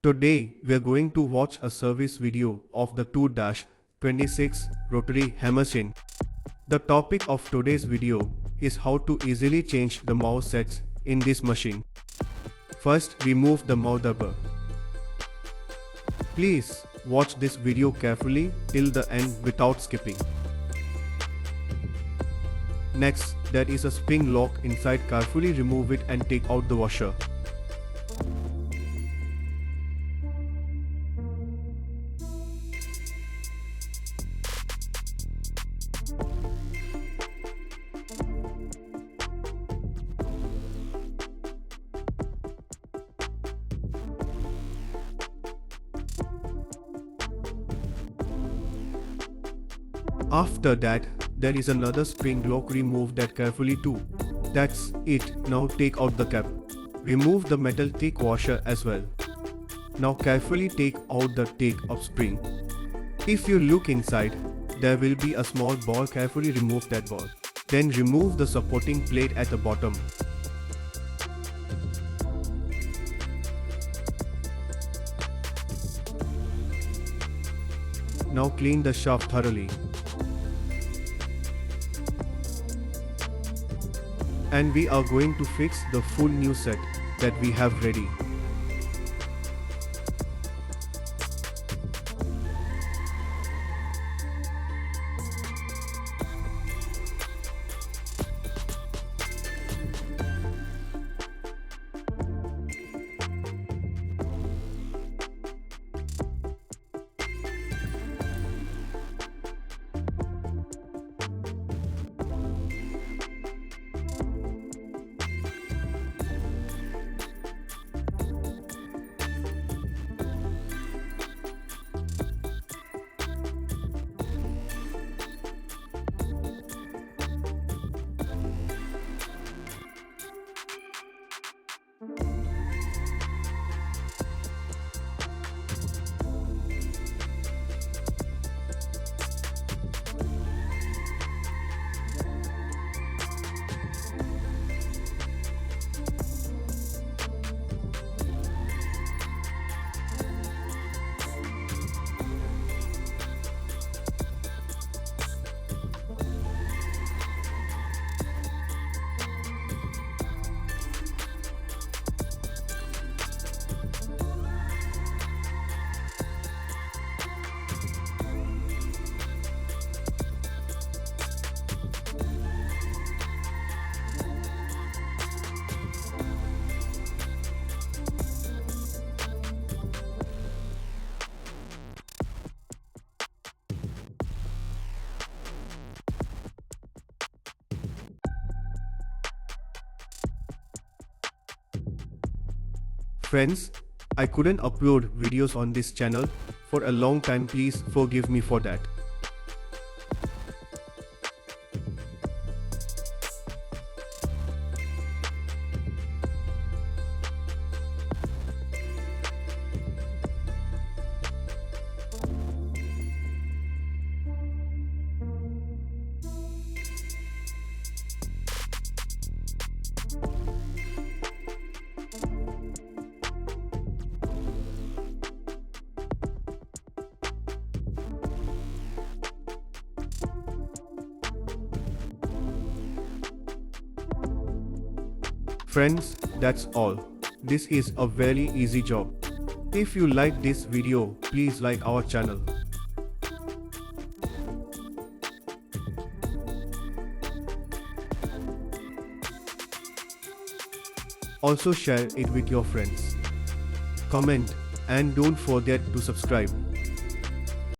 Today, we are going to watch a service video of the 2-26 rotary hamme machine. The topic of today's video is how to easily change the mouse sets in this machine. First, remove the mouse rubber. Please watch this video carefully till the end without skipping. Next, there is a spring lock inside. Carefully remove it and take out the washer. After that, there is another spring lock. Remove that carefully too. That's it. Now take out the cap. Remove the metal thick washer as well. Now carefully take out the take-up spring. If you look inside, there will be a small ball. Carefully remove that ball. Then remove the supporting plate at the bottom. Now clean the shaft thoroughly. And we are going to fix the full new set that we have ready. Friends, I couldn't upload videos on this channel for a long time. Please forgive me for that. Friends, that's all. This is a very easy job. If you like this video, please like our channel. Also share it with your friends. Comment and don't forget to subscribe.